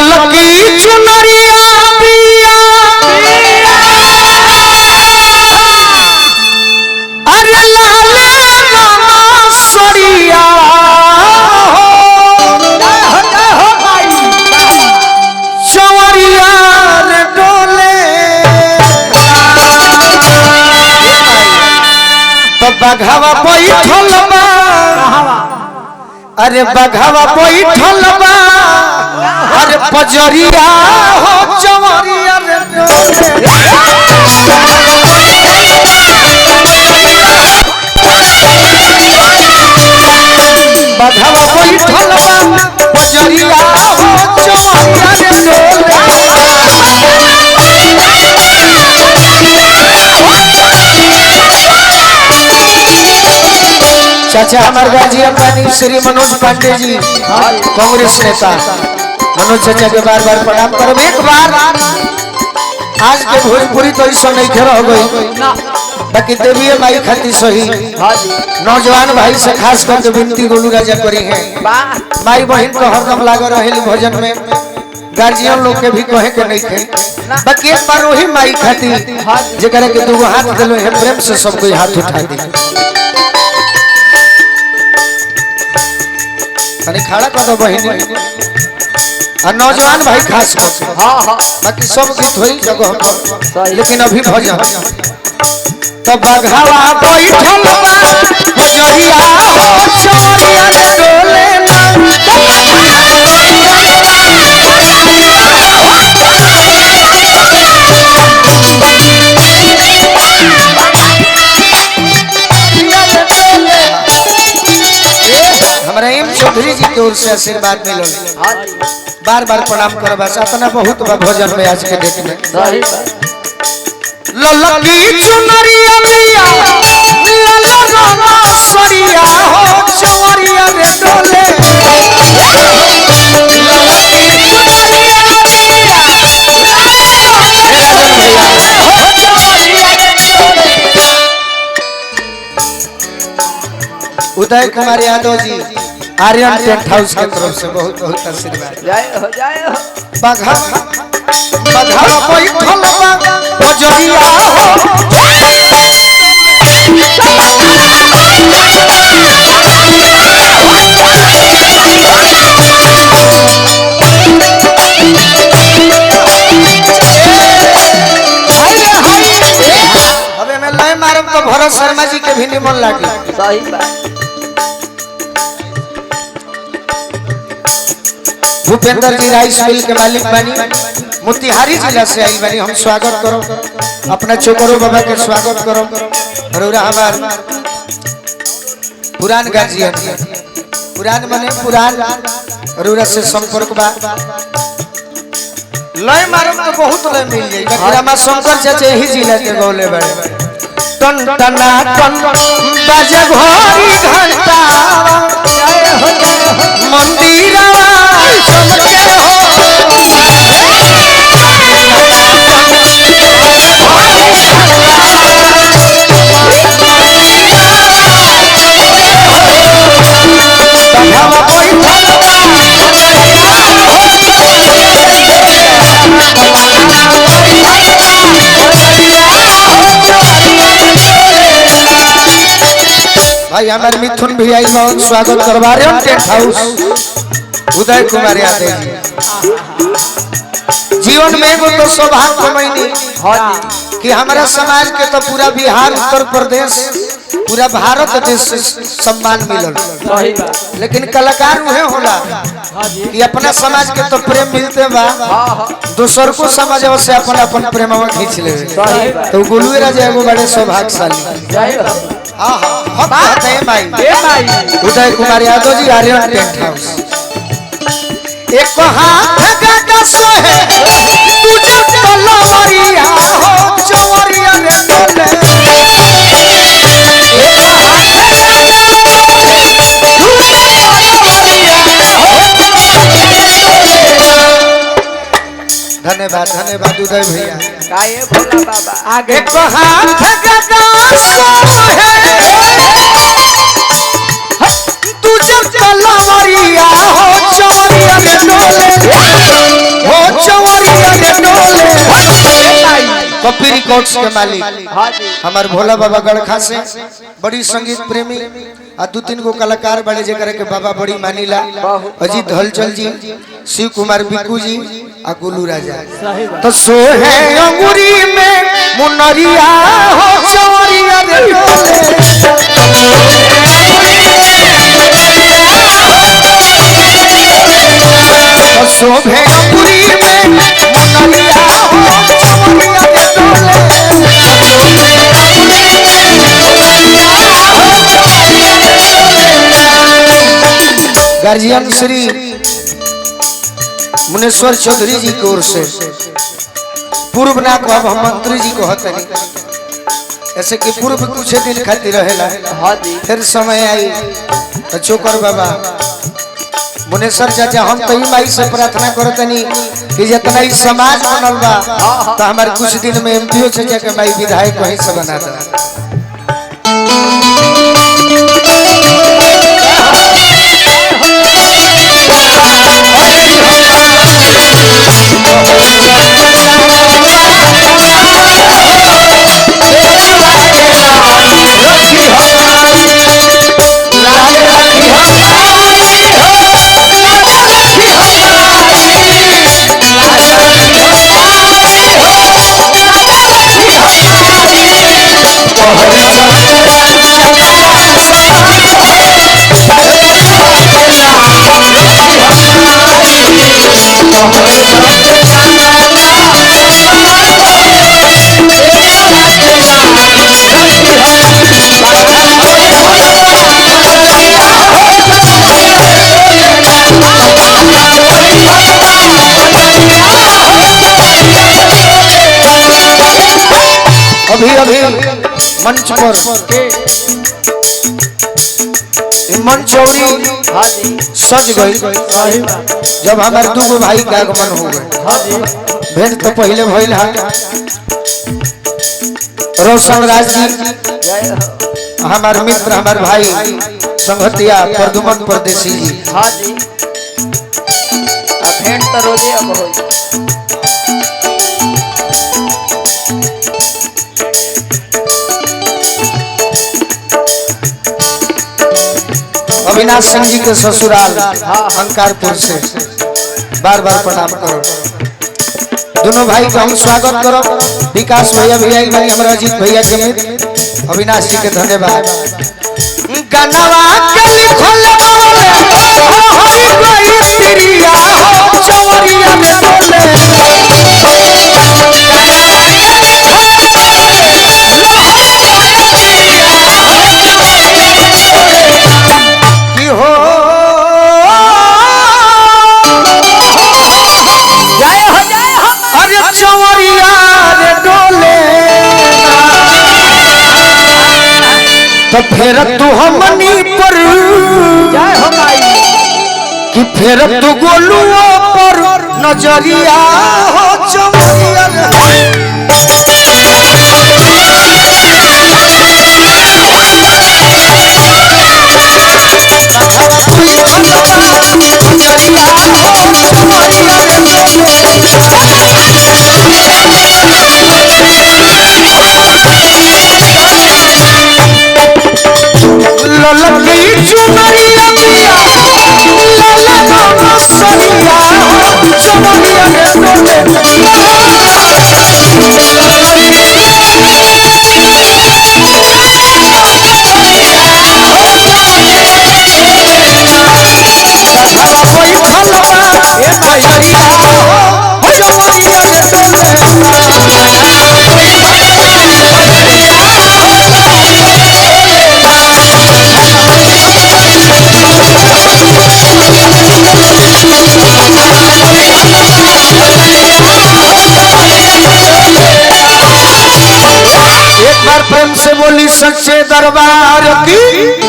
ललकी चुनरिया पिया अरे लाले सरिया चवरिया रे डोले तो बघावा बैठल बा अरे बघावा बैठल बा अरे पजरिया हो चवरिया रे डोले बघावा बैठल बा पजरिया हो चवरिया रे डोले चाचा हमारे गाजियाबाद श्री मनोज पांडे जी कांग्रेस नेता मनोज चाचा के बार बार प्रणाम करब। एक बार आज के भोजपुरी तो ऐसा नहीं खेल हो गई बाकी देवी माई खाती सही नौजवान भाई से खास करके विनती गोलू राजा करी है माई बहन को हरदम लागो रहे भोजन में गार्जियन लोग के भी कहे के नहीं थे बाकी एक बार वही माई खाती जरा के दो हाथ दिलो है प्रेम से सबको हाथ उठा दी खड़ा कर दो बहनी और नौजवान भाई खास कर बाकी सब गीत हुई जगह लेकिन अभी भजन तो बघावा बैठल बा पजरिया हो चवरिया रे डोले हमारे एम चौधरी जी की ओर से आशीर्वाद मिलो बार बार प्रणाम करो बस अपना बहुत भोजन में आज के डेट में ललकी चुनरिया पिया ललना सरिया हो चवरिया रे डोले उदय कुमार यादव जी आर्यन टेंट हाउस की तरफ से बहुत बहुत आशीर्वाद जय हो जय हो बघावा बैठल बा पजरिया हो अबे मैं लय मारम तो भरत शर्मा जी के भी निमन लागी सही बात भूपेंद्र जी राइस मिल के मालिक बानी मोतिहारी जिला से आई बानी हम स्वागत करो अपना चोकरो बाबा के स्वागत करो और हमार पुरान गार्जियन पुरान बने पुरान और से संपर्क बा लय मारम तो बहुत लय मिल जाई बाकी रामा शंकर चाचा ही जिला के गौले बड़े टन टना टन बाजे घोरी घंटा मंदिरवा चमके हो भाई हमारे मिथुन भैया बहुत स्वागत करवा रहे हैं टेंट हाउस उदय कुमार यादव जी जीवन में वो तो सौभाग्य महीने कि हमारा समाज के तो पूरा बिहार उत्तर प्रदेश पूरा भारत देश से सम्मान मिलल लेकिन कलाकार उहे होला कि अपना समाज के तो प्रेम मिलते बा दूसर को समाज से अपन अपन प्रेम खींच ले तो गोलू राजा एगो बड़े सौभाग्यशाली उदय कुमार यादव जी आर्यन टेंट हाउस एक हाथ गदा सोहे तुझे तलवारिया हो चवरिया रे डोले एक हाथ गदा तुझे तलवारिया हो धन्यवाद धन्यवाद उदय भैया काहे भोला बाबा आगे को हाथ गदा सोहे तुझे तलवारिया हो चवरिया रे डोले कॉपी रिकॉर्ड्स के मालिक हाँ जी हमार भोला बाबा गड़खा से बड़ी संगीत प्रेमी आ 2-3 गो कलाकार बड़े जेकर के बाबा बड़ी मानीला अजीत हलचल जी, शिव कुमार बिक्कू जी आ गुलू राजा। तो सोहे अंगूरी में मुनरिया हो चवरिया रे तो सोहे अंगूरी में मुनरिया हो चवरिया रे गार्जियन श्री मुनेश्वर चौधरी जी की ओर से पूर्व ना को अब हम मंत्री जी को हतनी ऐसे कि पूर्व कुछ दिन खातिर रहेला हाँ जी फिर समय आई तो चोकर बाबा मुनेश्वर चाचा हम तो ही माई से प्रार्थना करतनी कि जितना ही समाज बनल बा तो हमारे कुछ दिन में एमपीओ चाचा के माई विधायक वहीं से बना दे। अभी अभी मंच पर मंचौड़ी सज गई जब हमारे 2 गो भाई का आगमन हो गए। भेंट तो पहले भइल है रोशन राज जी हमारे मित्र हमारे भाई संगतिया प्रदुमन परदेसी जी। हाँ जी भेंट तो रोजे अब हो अविनाश सिंह जी के ससुराल अंकारपुर से बार बार प्रणाम करो। दोनों भाई का हम स्वागत करो। विकास भैया भैया हमारा अजीत भैया के मित्र अविनाश जी के धन्यवाद। गनवा के लिखल तो फिर तू हमनी पर जय हो माई कि फिर तू गोलुओ पर नजरिया हो चमरिया ललकी चुनरिया मिया ललना सरिया चमरिया रे प्रेम से बोली सच्चे दरबार की।